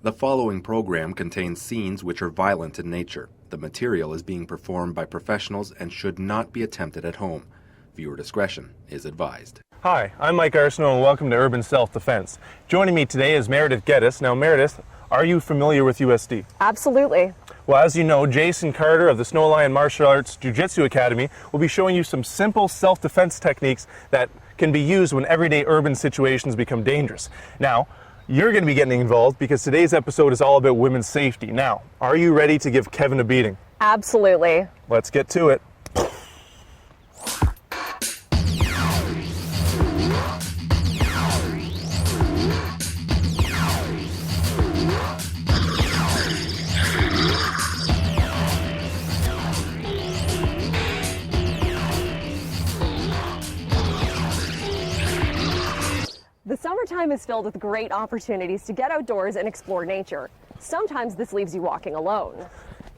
The following program contains scenes which are violent in nature. The material is being performed by professionals and should not be attempted at home. Viewer discretion is advised. Hi, I'm Mike Arsenault and welcome to Urban Self-Defense. Joining me today is Meredith Geddes. Now Meredith, are you familiar with USD? Absolutely. Well, as you know, Jason Carter of the Snow Lion Martial Arts Jujitsu Academy will be showing you some simple self-defense techniques that can be used when everyday urban situations become dangerous. Now, you're going to be getting involved because today's episode is all about women's safety. Now, are you ready to give Kevin a beating? Absolutely. Let's get to it. The summertime is filled with great opportunities to get outdoors and explore nature. Sometimes this leaves you walking alone.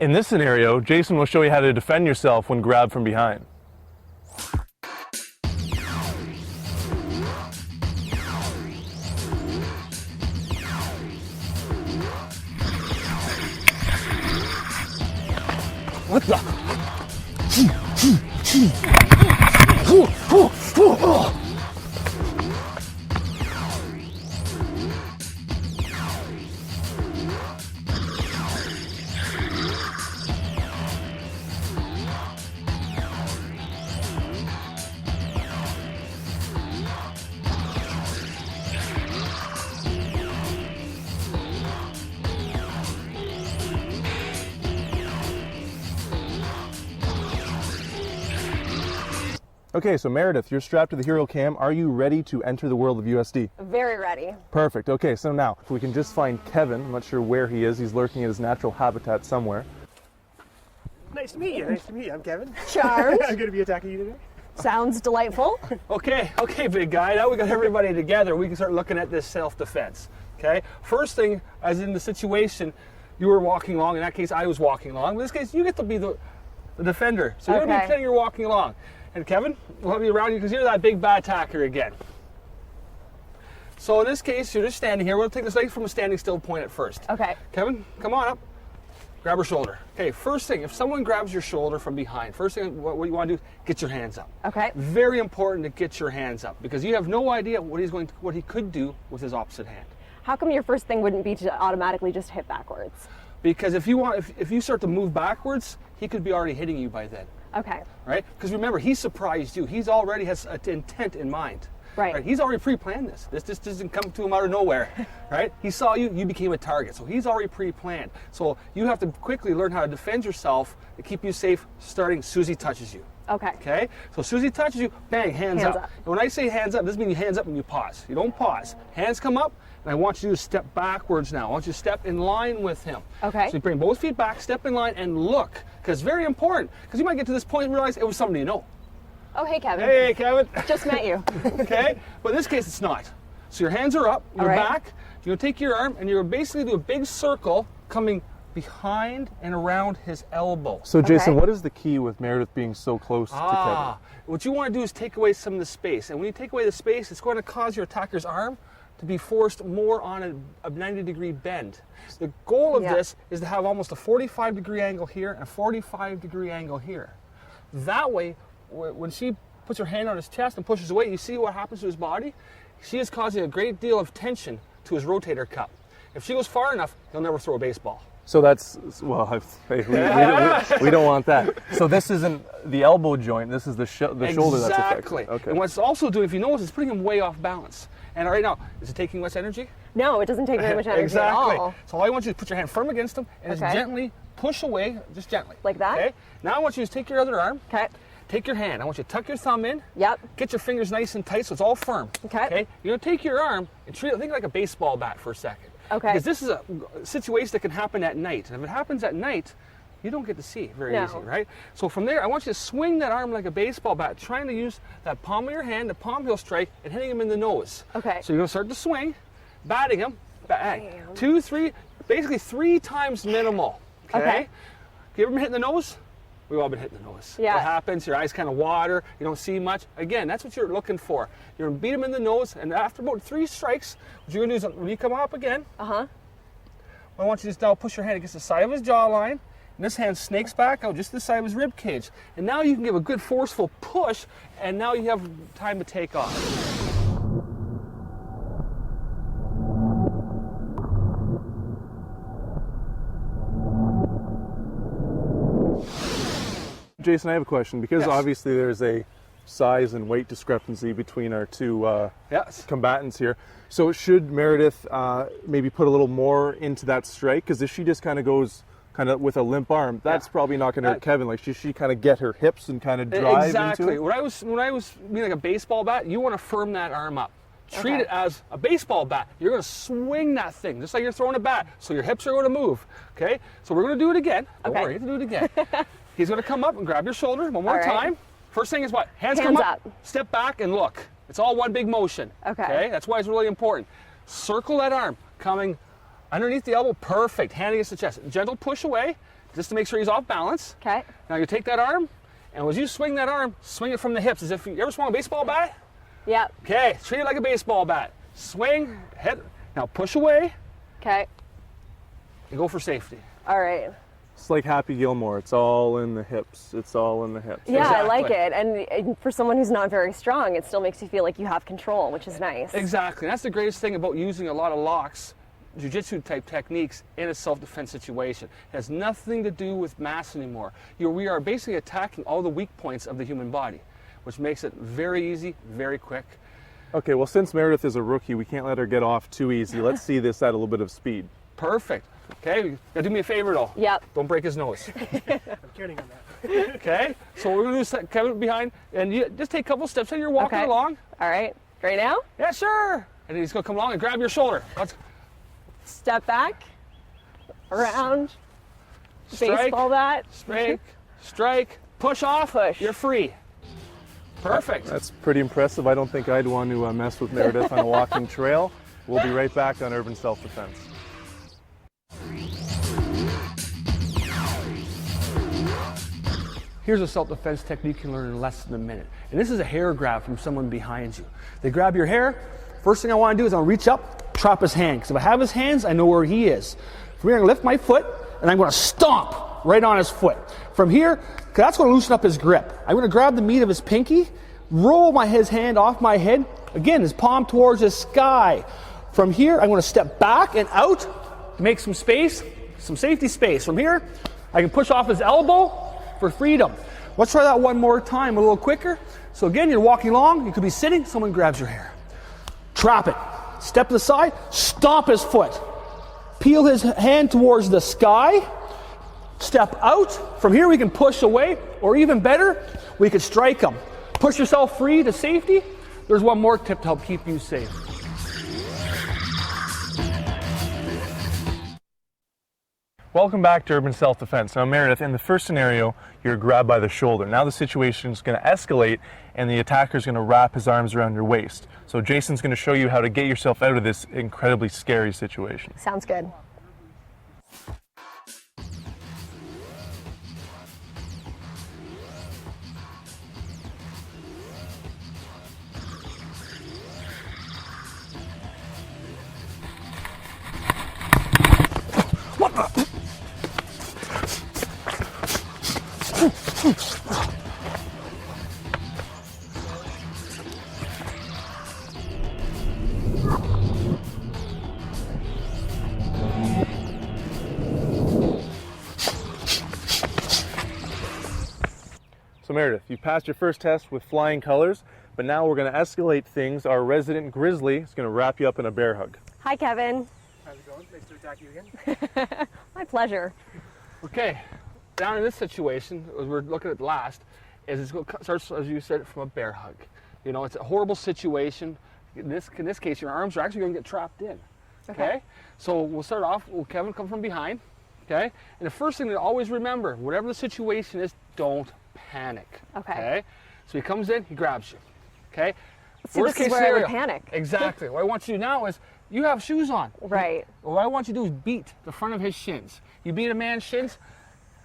In this scenario, Jason will show you how to defend yourself when grabbed from behind. What the? Okay, so Meredith, you're strapped to the Hero Cam. Are you ready to enter the world of USD? Very ready. Perfect. Okay, so now, if we can just find Kevin. I'm not sure where he is. He's lurking in his natural habitat somewhere. Nice to meet you. Nice to meet you. I'm Kevin. Charmed. I'm going to be attacking you today. Sounds delightful. Okay, big guy. Now we got everybody together. We can start looking at this self-defense. Okay. First thing, as in the situation, you were walking along. In that case, I was walking along. In this case, you get to be the defender. So you're going to be pretending you're walking along. And Kevin, we'll have you around you because you're that big bad attacker again. So in this case, you're just standing here. We'll take this leg from a standing still point at first. Okay. Kevin, come on up. Grab her shoulder. Okay, first thing, if someone grabs your shoulder from behind, first thing what you want to do, get your hands up. Okay. Very important to get your hands up because you have no idea what he could do with his opposite hand. How come your first thing wouldn't be to automatically just hit backwards? Because if you start to move backwards, he could be already hitting you by then. Okay. Right? Because remember, he surprised you. He's already has an intent in mind. Right. He's already pre-planned this. This just doesn't come to him out of nowhere. Right? He saw you, you became a target. So he's already pre-planned. So you have to quickly learn how to defend yourself to keep you safe starting Susie touches you. Okay. Okay? So Susie touches you, bang, hands up. And when I say hands up, this means hands up and you pause. You don't pause. Hands come up, and I want you to step backwards now. I want you to step in line with him. Okay. So you bring both feet back, step in line, and look. Because it's very important. Because you might get to this point and realize it was somebody you know. Oh, hey, Kevin. Hey, Kevin. Just met you. Okay? But in this case, it's not. So your hands are up, you're right. back. You're going to take your arm, and you're basically do a big circle coming behind and around his elbow. So Jason, Okay. what is the key with Meredith being so close to Kevin? What you want to do is take away some of the space. And when you take away the space, it's going to cause your attacker's arm to be forced more on a 90-degree bend. The goal of this is to have almost a 45-degree angle here and a 45-degree angle here. That way, when she puts her hand on his chest and pushes away, you see what happens to his body? She is causing a great deal of tension to his rotator cuff. If she goes far enough, he'll never throw a baseball. So that's, well, we don't want that. So this isn't the elbow joint, this is the shoulder that's affected. Exactly. Okay. And what's also doing, if you notice, it's putting him way off balance. And right now, is it taking much energy? No, it doesn't take very much energy Exactly. at all. So all I want you to put your hand firm against him and just gently push away, just gently. Like that? Okay. Now I want you to take your other arm. Okay. Take your hand. I want you to tuck your thumb in. Yep. Get your fingers nice and tight so it's all firm. Okay. Okay. You're going to take your arm and treat it, think like a baseball bat for a second. Okay. Because this is a situation that can happen at night. And if it happens at night, you don't get to see very easy, right? So from there, I want you to swing that arm like a baseball bat, trying to use that palm of your hand, the palm heel strike, and hitting him in the nose. Okay. So you're going to start to swing, batting him, bang. 2, 3, basically 3 times minimal. Okay. Have you ever been hit in the nose? We've all been hit in the nose. Yeah. What happens? Your eyes kind of water. You don't see much. Again, that's what you're looking for. You're going to beat him in the nose, and after about 3 strikes, what you're going to do is when you come up again, I want you to just now push your hand against the side of his jawline, and this hand snakes back out just the side of his rib cage. And now you can give a good forceful push, and now you have time to take off. Jason, I have a question, because Yes. obviously there's a size and weight discrepancy between our two Yes. combatants here. So should Meredith maybe put a little more into that strike? Because if she just kind of goes with a limp arm, that's probably not going to hurt Kevin. Like, should she kind of get her hips and kind of drive exactly. into it? When I was being like a baseball bat, you want to firm that arm up. Treat it as a baseball bat. You're going to swing that thing just like you're throwing a bat. So your hips are going to move. Okay. So we're going to do it again. Don't worry, you have to do it again. He's going to come up and grab your shoulder one more time. First thing is what? Hands come up, step back, and look. It's all one big motion. Okay. That's why it's really important. Circle that arm, coming underneath the elbow. Perfect. Hand against the chest. Gentle push away, just to make sure he's off balance. Okay. Now you take that arm, and as you swing that arm, swing it from the hips, as if you ever swung a baseball bat? Yep. Okay. Treat it like a baseball bat. Swing, hit. Now push away. Okay. And go for safety. All right. It's like Happy Gilmore. It's all in the hips. It's all in the hips. Yeah, Exactly. I like it. And for someone who's not very strong, it still makes you feel like you have control, which is nice. Exactly. And that's the greatest thing about using a lot of locks, jiu-jitsu type techniques in a self-defense situation. It has nothing to do with mass anymore. We are basically attacking all the weak points of the human body, which makes it very easy, very quick. Okay, well, since Meredith is a rookie, we can't let her get off too easy. Let's see this at a little bit of speed. Perfect. Okay, now do me a favor though. Yep. Don't break his nose. I'm counting on that. Okay, so we're going to set Kevin behind, and you just take a couple steps, and you're walking along. All right. Right now? Yeah, sure. And then he's going to come along and grab your shoulder. Step back, around, Strike, baseball bat. strike, push off, Push. you're free. Perfect. That's pretty impressive. I don't think I'd want to mess with Meredith on a walking trail. We'll be right back on Urban Self-Defense. Here's a self-defense technique you can learn in less than a minute. And this is a hair grab from someone behind you. They grab your hair. First thing I want to do is I'll reach up, trap his hand. Because if I have his hands, I know where he is. From here, I'm going to lift my foot, and I'm going to stomp right on his foot. From here, that's going to loosen up his grip. I'm going to grab the meat of his pinky, roll his hand off my head. Again, his palm towards the sky. From here, I'm going to step back and out to make some space, some safety space. From here, I can push off his elbow for freedom. Let's try that one more time, a little quicker. So again, you're walking along, you could be sitting, someone grabs your hair. Trap it. Step to the side, stomp his foot. Peel his hand towards the sky. Step out. From here we can push away, or even better, we could strike him. Push yourself free to safety. There's one more tip to help keep you safe. Welcome back to Urban Self-Defense. Now, Meredith, in the first scenario, you're grabbed by the shoulder. Now the situation is going to escalate, and the attacker is going to wrap his arms around your waist. So Jason's going to show you how to get yourself out of this incredibly scary situation. Sounds good. So Meredith, you passed your first test with flying colors, but now we're going to escalate things. Our resident grizzly is going to wrap you up in a bear hug. Hi, Kevin. How's it going? Nice to attack you again. My pleasure. Okay, down in this situation, as we're looking at last, is it starts, as you said, from a bear hug. You know, it's a horrible situation. In this case, your arms are actually going to get trapped in. Okay? So we'll start off, Kevin come from behind. Okay? And the first thing to always remember, whatever the situation is, don't panic. Okay? So he comes in, he grabs you. Okay? See, Worst this is case where I scenario. would panic. Exactly. What I want you to do now is, you have shoes on. Right. What I want you to do is beat the front of his shins. You beat a man's shins,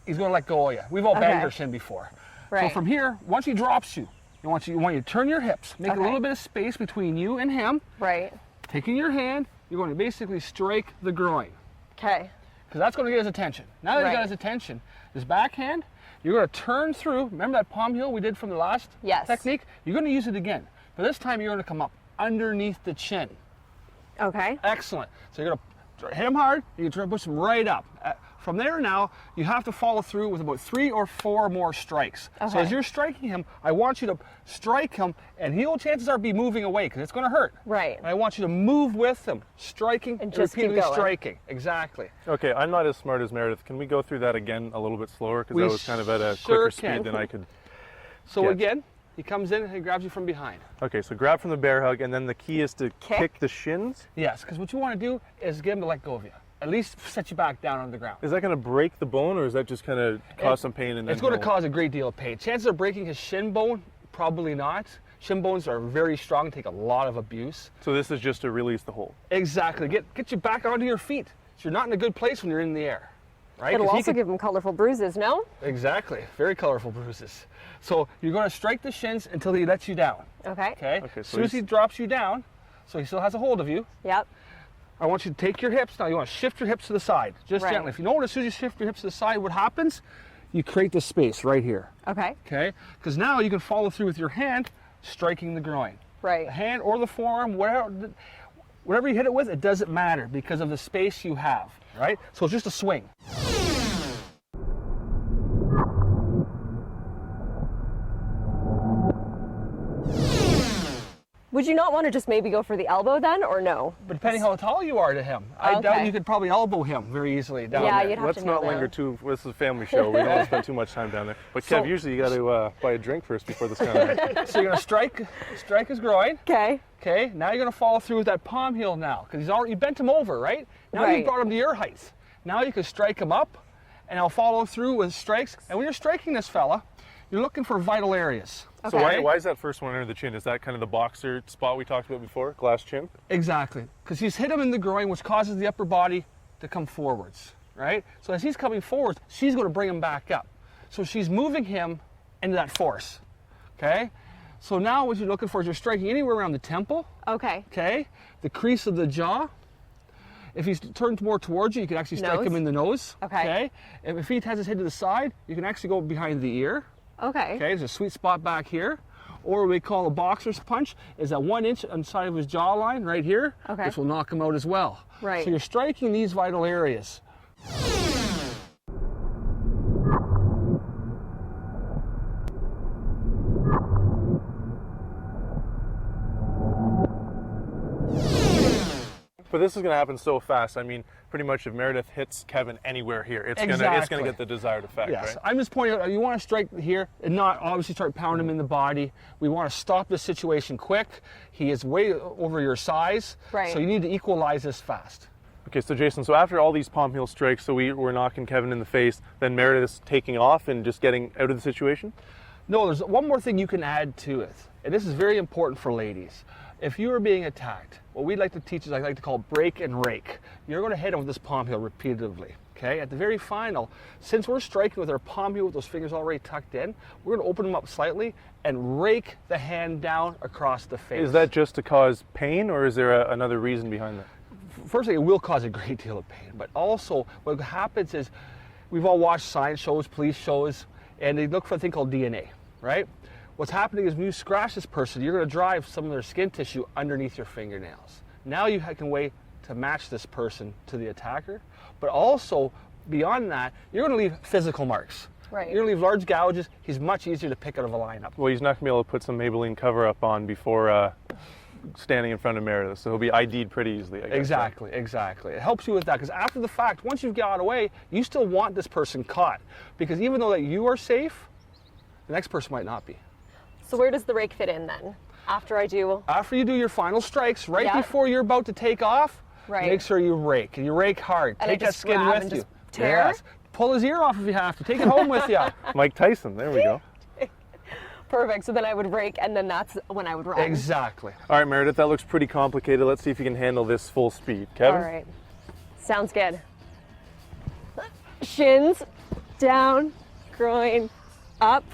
he's going to let go of you. We've all banged our shin before. Right. So from here, once he drops you, you want you to turn your hips, make a little bit of space between you and him. Right. Taking your hand, you're going to basically strike the groin. Okay. because that's going to get his attention. Now that you got his attention, this backhand, you're going to turn through. Remember that palm heel we did from the last technique? You're going to use it again. But this time you're going to come up underneath the chin. Okay. Excellent. So you're going to hit him hard. You can push him right up. From there now, you have to follow through with about 3 or 4 more strikes. Okay. So as you're striking him, I want you to strike him, and he'll chances are be moving away because it's going to hurt. Right. And I want you to move with him, striking and just repeatedly keep going. striking. Exactly. Okay, I'm not as smart as Meredith. Can we go through that again a little bit slower? Because that was kind of at a quicker speed than I could. So again, he comes in and he grabs you from behind. Okay, so grab from the bear hug, and then the key is to kick the shins? Yes, because what you want to do is get him to let go of you. At least set you back down on the ground. Is that going to break the bone, or is that just kind of cause some pain? And then it's going to cause a great deal of pain. Chances of breaking his shin bone, probably not. Shin bones are very strong, take a lot of abuse. So this is just to release the hold? Exactly. Get you back onto your feet. So you're not in a good place when you're in the air. Right? It'll also give him colorful bruises, no? Exactly. Very colorful bruises. So you're going to strike the shins until he lets you down. Okay. Okay? So as soon as he drops you down, so he still has a hold of you, Yep. I want you to take your hips. Now you want to shift your hips to the side, just gently. If you notice, as soon as you shift your hips to the side, what happens? You create this space right here. Okay. Okay? Because now you can follow through with your hand, striking the groin. Right. The hand or the forearm, whatever you hit it with, it doesn't matter because of the space you have. Right? So it's just a swing. Would you not want to just maybe go for the elbow then, or no? But depending how tall you are to him, I doubt you could probably elbow him very easily down there. You'd have Let's to not linger too. This is a family show. We don't want to spend too much time down there. But Kev, usually you got to buy a drink first before this kind of. So you're gonna strike his groin. Okay. Okay. Now you're gonna follow through with that palm heel now, because he's already, you bent him over, right? Now you brought him to your height. Now you can strike him up, and I'll follow through with strikes. And when you're striking this fella, you're looking for vital areas. Okay. So why is that first one under the chin? Is that kind of the boxer spot we talked about before, glass chin? Exactly, because he's hit him in the groin, which causes the upper body to come forwards, right? So as he's coming forwards, she's going to bring him back up. So she's moving him into that force, okay? So now what you're looking for is you're striking anywhere around the temple. Okay. Okay, the crease of the jaw. If he's turned more towards you, you can actually strike him in the nose. Okay. If he has his head to the side, you can actually go behind the ear. Okay. Okay, there's a sweet spot back here. Or what we call a boxer's punch is that 1 inch inside of his jawline right here, which will knock him out as well. Right. So you're striking these vital areas. But this is going to happen so fast. I mean, pretty much if Meredith hits Kevin anywhere here, it's going to get the desired effect, yes. right? I'm just pointing out, you want to strike here and not obviously start pounding him in the body. We want to stop the situation quick. He is way over your size, so you need to equalize this fast. Okay, so Jason, so after all these palm heel strikes, so we're knocking Kevin in the face, then Meredith's taking off and just getting out of the situation? No, there's one more thing you can add to it, and this is very important for ladies. If you are being attacked, what we'd like to teach is I like to call break and rake. You're going to hit him with this palm heel repeatedly. Okay, at the very final, since we're striking with our palm heel with those fingers already tucked in, we're going to open them up slightly and rake the hand down across the face. Is that just to cause pain, or is there another reason behind that? First thing, it will cause a great deal of pain, but also what happens is we've all watched science shows, police shows, and they look for a thing called DNA, right? What's happening is when you scratch this person, you're going to drive some of their skin tissue underneath your fingernails. Now you can wait to match this person to the attacker, but also beyond that, you're going to leave physical marks. Right. You're going to leave large gouges. He's much easier to pick out of a lineup. Well, he's not going to be able to put some Maybelline cover-up on before standing in front of Meredith, so he'll be ID'd pretty easily, I guess. Exactly, exactly. It helps you with that, because after the fact, once you've got away, you still want this person caught, because even though that you are safe, the next person might not be. So where does the rake fit in then? After I do? After you do your final strikes, right before you're about to take off, make sure you rake, and you rake hard. And take that skin with you. Just tear? Yes. Pull his ear off if you have to. Take it home with you. Mike Tyson, there we go. Perfect, so then I would rake, and then that's when I would run. Exactly. All right, Meredith, that looks pretty complicated. Let's see if you can handle this full speed. Kevin? All right. Sounds good. Shins, down, groin, up,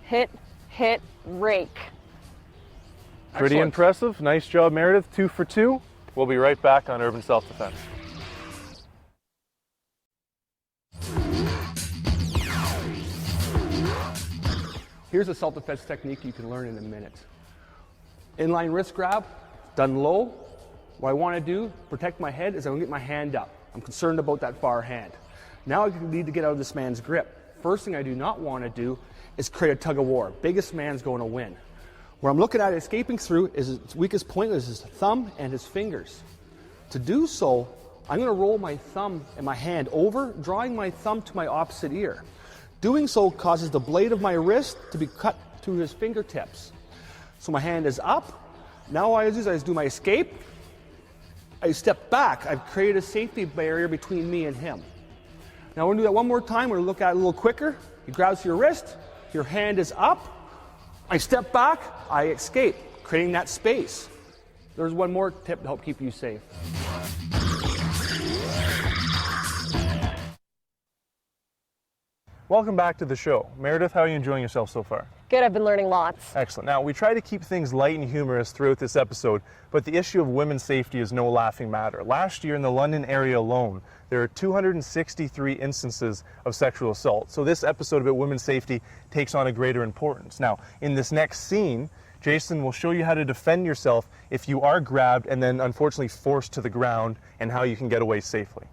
hit, rake. Pretty Excellent. impressive. Nice job, Meredith. 2 for 2. We'll be right back on Urban Self-Defense. Here's a self-defense technique you can learn in a minute. Inline wrist grab, done low. What I want to do, protect my head, is I'm going to get my hand up. I'm concerned about that far hand. Now I need to get out of this man's grip. First thing I do not want to do is create a tug of war. Biggest man's going to win. Where I'm looking at escaping through is its weakest point is his thumb and his fingers. To do so, I'm going to roll my thumb and my hand over, drawing my thumb to my opposite ear. Doing so causes the blade of my wrist to be cut to his fingertips. So my hand is up. Now what I do is I do my escape. I step back. I've created a safety barrier between me and him. Now we're going to do that one more time. We're going to look at it a little quicker. He grabs your wrist. Your hand is up. I step back. I escape, creating that space. There's one more tip to help keep you safe. Welcome back to the show. Meredith, how are you enjoying yourself so far? Good, I've been learning lots. Excellent. Now, we try to keep things light and humorous throughout this episode, but the issue of women's safety is no laughing matter. Last year in the London area alone, there are 263 instances of sexual assault. So this episode about women's safety takes on a greater importance. Now, in this next scene, Jason will show you how to defend yourself if you are grabbed and then unfortunately forced to the ground, and how you can get away safely.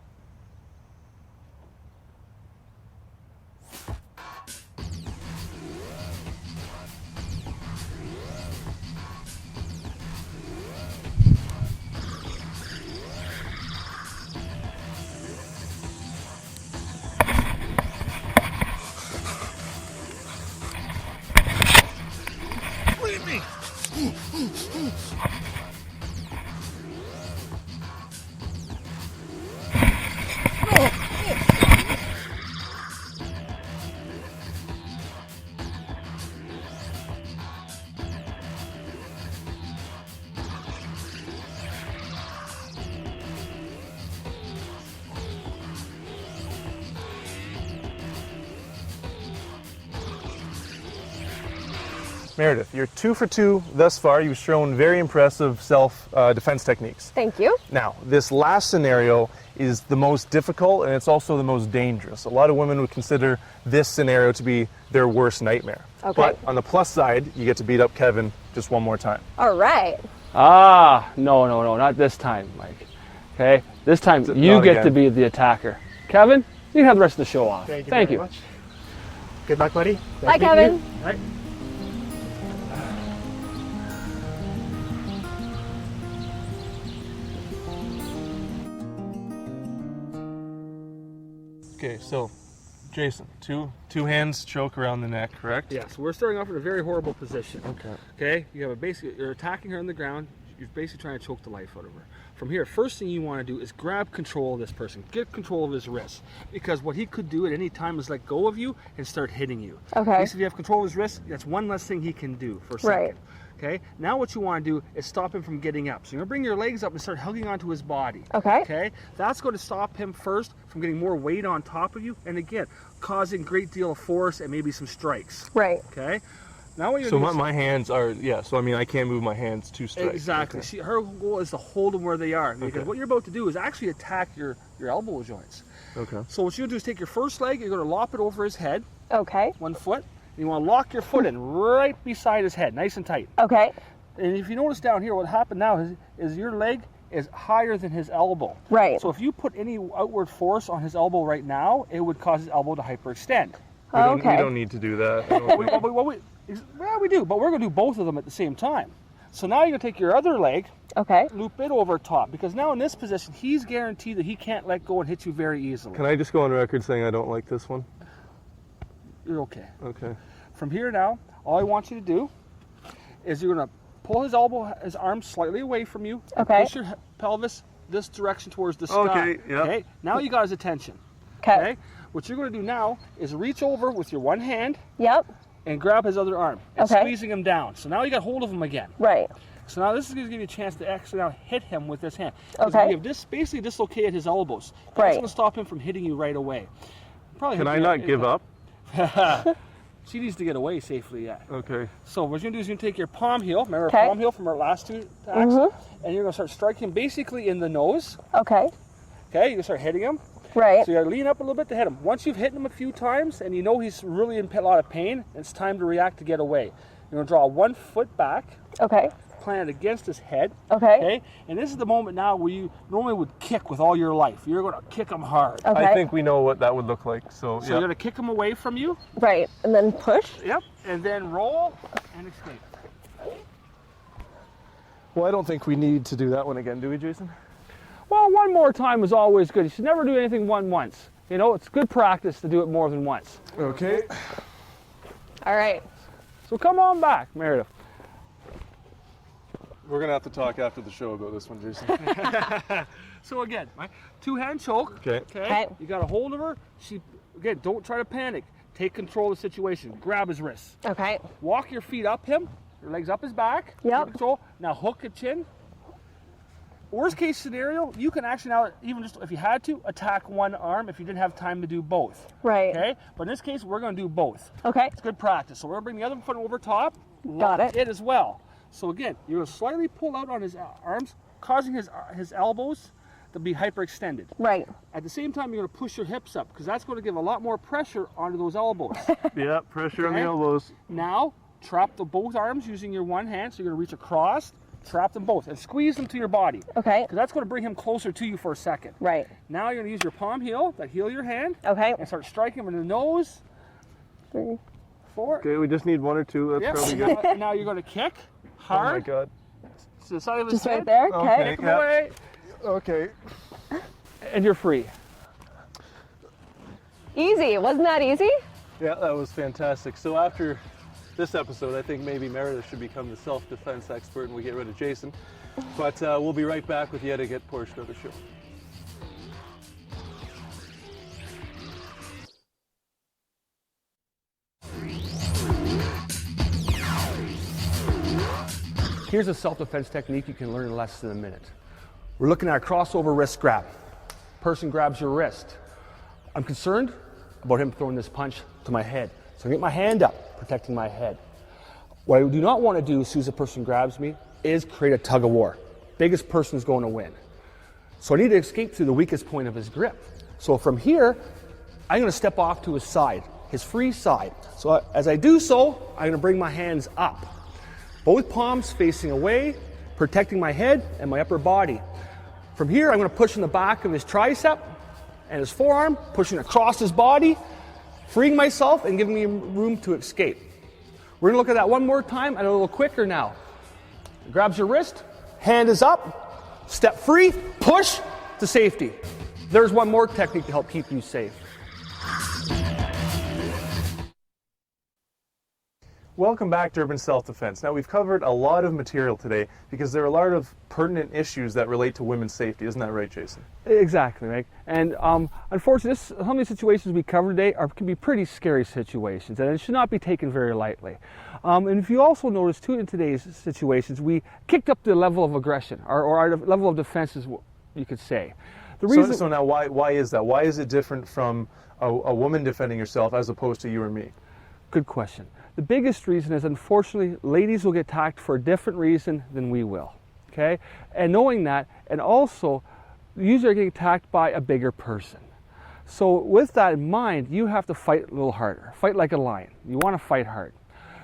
Meredith, you're 2 for 2 thus far. You've shown very impressive self-defense techniques. Thank you. Now, this last scenario is the most difficult, and it's also the most dangerous. A lot of women would consider this scenario to be their worst nightmare. Okay. But on the plus side, you get to beat up Kevin just one more time. All right. No, not this time, Mike. Okay, this time you get to be the attacker. Kevin, you can have the rest of the show off. Thank you Thank very you. much. Good luck, buddy. Bye, Nice meeting Kevin. you. All right. Okay, so Jason, two hands choke around the neck, correct? Yes, we're starting off in a very horrible position. Okay. Okay, you're attacking her on the ground. You're basically trying to choke the life out of her. From here, first thing you want to do is grab control of this person. Get control of his wrist, because what he could do at any time is let go of you and start hitting you. Okay. Basically, if you have control of his wrist, that's one less thing he can do for a second. Right. Okay, now what you want to do is stop him from getting up. So you're going to bring your legs up and start hugging onto his body. Okay. Okay, that's going to stop him first from getting more weight on top of you, and again, causing a great deal of force and maybe some strikes. Right. Okay, now what you're So doing my hands are, yeah, so I mean I can't move my hands to strike. exactly. Okay. Her goal is to hold them where they are, because Okay. what you're about to do is actually attack your elbow joints. Okay. So what you do is take your first leg, you're going to lop it over his head, Okay. one foot, and you want to lock your foot in right beside his head, nice and tight. Okay. And if you notice down here, what happened now is your leg is higher than his elbow. Right. So if you put any outward force on his elbow right now, it would cause his elbow to hyperextend. We Okay. don't need to do that. I don't think. We do, but we're going to do both of them at the same time. So now you're going to take your other leg, Okay. loop it over top, because now in this position, he's guaranteed that he can't let go and hit you very easily. Can I just go on record saying I don't like this one? You're okay. Okay. From here now, all I want you to do is you're going to pull his arm slightly away from you. And Okay. push your pelvis this direction towards the sky. Okay, yeah. Okay. Now you got his attention. Okay. What you're going to do now is reach over with your one hand Yep. and grab his other arm and Okay. squeezing him down. So now you got hold of him again. Right. So now this is going to give you a chance to actually now hit him with this hand. 'Cause Okay. You have this basically dislocated his elbows. That's Right. going to stop him from hitting you right away. Probably Can hit I you not give up? She needs to get away safely yet. Okay. So what you're going to do is you're going to take your palm heel, remember Okay. our palm heel from our last two attacks, and you're going to start striking him basically in the nose. Okay. Okay, you're going to start hitting him. Right. So you gotta lean up a little bit to hit him. Once you've hit him a few times and you know he's really in a lot of pain, it's time to react to get away. You're gonna draw 1 foot back. Okay. Plant it against his head. Okay. And this is the moment now where you normally would kick with all your life. You're gonna kick him hard. Okay. I think we know what that would look like. So You're gonna kick him away from you. Right. And then push. Yep. And then roll and escape. Well, I don't think we need to do that one again, do we, Jason? Well, one more time is always good. You should never do anything once. You know, it's good practice to do it more than once. Okay. All right. So come on back, Meredith. We're gonna have to talk after the show about this one, Jason. So again, right, 2-hand choke. Okay. Okay. You got a hold of her. Again, don't try to panic. Take control of the situation. Grab his wrists. Okay. Walk your feet up him. Your legs up his back. Yep. Take control. Now hook a chin. Worst case scenario, you can actually now, even just if you had to, attack one arm if you didn't have time to do both. Right. Okay? But in this case, we're going to do both. Okay. It's good practice. So we're going to bring the other foot over top. Got lock it. as well. So again, you're going to slightly pull out on his arms, causing his elbows to be hyperextended. Right. At the same time, you're going to push your hips up because that's going to give a lot more pressure onto those elbows. Yeah, pressure on the Okay. elbows. Now, trap both arms using your one hand. So you're going to reach across, trap them both, and squeeze them to your body. Okay. Because that's going to bring him closer to you for a second. Right. Now you're going to use your palm heel, that heel of your hand, Okay. and start striking him in the nose. 3, 4. Okay, we just need 1 or 2. That's Yep. probably good. Now you're going to kick Oh my hard God. to the side of his Just head. right there. Okay. Okay. Kick him away, Okay. and you're free. Easy. Wasn't that easy? Yeah, that was fantastic. So after this episode, I think maybe Meredith should become the self-defense expert and we get rid of Jason. But we'll be right back with the etiquette portion of the show. Here's a self-defense technique you can learn in less than a minute. We're looking at a crossover wrist grab. Person grabs your wrist. I'm concerned about him throwing this punch to my head. So I get my hand up, protecting my head. What I do not want to do as soon as a person grabs me is create a tug of war. Biggest person is going to win. So I need to escape through the weakest point of his grip. So from here, I'm going to step off to his side, his free side. So as I do so, I'm going to bring my hands up. Both palms facing away, protecting my head and my upper body. From here, I'm going to push in the back of his tricep and his forearm, pushing across his body, freeing myself and giving me room to escape. We're going to look at that one more time and a little quicker now. Grabs your wrist, hand is up, step free, push to safety. There's one more technique to help keep you safe. Welcome back to Urban Self-Defense. Now, we've covered a lot of material today because there are a lot of pertinent issues that relate to women's safety. Isn't that right, Jason? Exactly, Mike. And unfortunately, some of these situations we cover today can be pretty scary situations, and it should not be taken very lightly. And if you also notice, too, in today's situations, we kicked up the level of aggression, or our level of defense, is what you could say. The reason, So now, why is that? Why is it different from a woman defending herself as opposed to you or me? Good question. The biggest reason is, unfortunately, ladies will get attacked for a different reason than we will, okay? And knowing that, and also, usually are getting attacked by a bigger person. So with that in mind, you have to fight a little harder. Fight like a lion. You want to fight hard.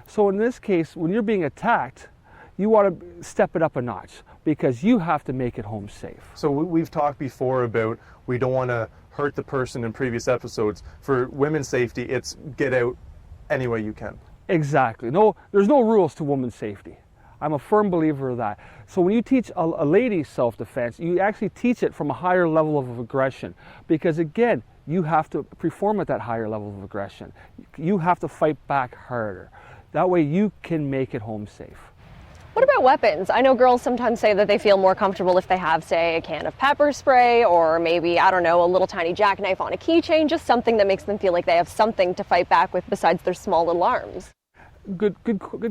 So in this case, when you're being attacked, you want to step it up a notch because you have to make it home safe. So we've talked before about we don't want to hurt the person in previous episodes. For women's safety, it's get out any way you can. Exactly. No, there's no rules to women's safety. I'm a firm believer of that. So when you teach a lady self-defense, you actually teach it from a higher level of aggression. Because again, you have to perform at that higher level of aggression. You have to fight back harder. That way you can make it home safe. What about weapons? I know girls sometimes say that they feel more comfortable if they have, say, a can of pepper spray or maybe, I don't know, a little tiny jackknife on a keychain, just something that makes them feel like they have something to fight back with besides their small little arms. Good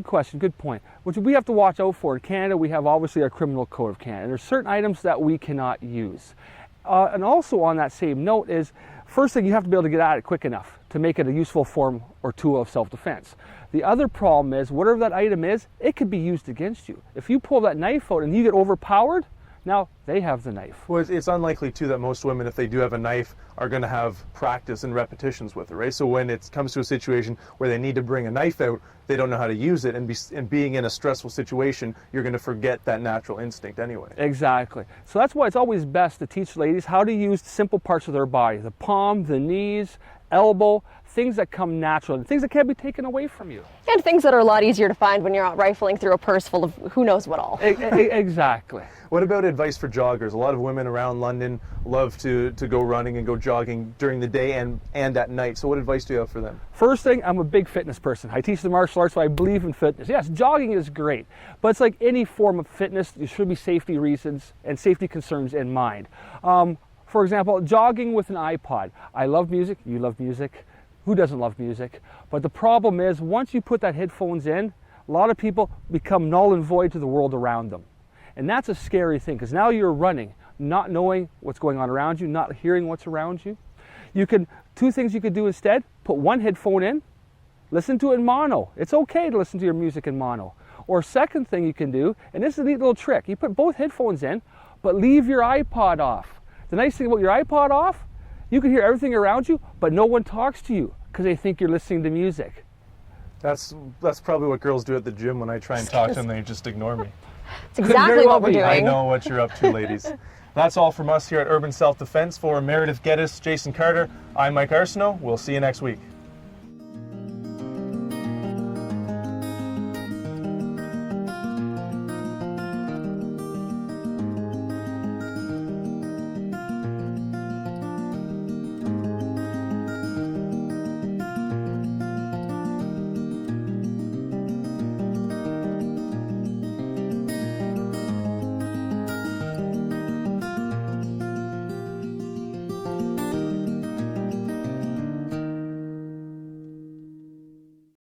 question, good point. Which we have to watch out for. In Canada, we have obviously our criminal code of Canada. And there's certain items that we cannot use. And also on that same note is, first thing, you have to be able to get at it quick enough to make it a useful form or tool of self-defense. The other problem is, whatever that item is, it could be used against you. If you pull that knife out and you get overpowered, Now they have the knife. Well, it's unlikely, too, that most women, if they do have a knife, are going to have practice and repetitions with it, right? So when it comes to a situation where they need to bring a knife out, they don't know how to use it, and being in a stressful situation, you're going to forget that natural instinct anyway. Exactly. So that's why it's always best to teach ladies how to use simple parts of their body, the palm, the knees, elbow, things that come natural, and things that can't be taken away from you. And things that are a lot easier to find when you're out rifling through a purse full of who knows what all. Exactly. What about advice for joggers? A lot of women around London love to go running and go jogging during the day and at night. So what advice do you have for them? First thing, I'm a big fitness person. I teach the martial arts, so I believe in fitness. Yes, jogging is great, but it's like any form of fitness, there should be safety reasons and safety concerns in mind. For example, jogging with an iPod. I love music, you love music. Who doesn't love music? But the problem is, once you put that headphones in, a lot of people become null and void to the world around them. And that's a scary thing, because now you're running, not knowing what's going on around you, not hearing what's around you. Two things you could do instead: put one headphone in, listen to it in mono. It's okay to listen to your music in mono. Or second thing you can do, and this is a neat little trick, you put both headphones in, but leave your iPod off. The nice thing about your iPod off, you can hear everything around you, but no one talks to you because they think you're listening to music. That's probably what girls do at the gym when I try and talk to them. They just ignore me. It's exactly what we're doing. I know what you're up to, ladies. That's all from us here at Urban Self Defense. For Meredith Geddes, Jason Carter, I'm Mike Arsenault. We'll see you next week.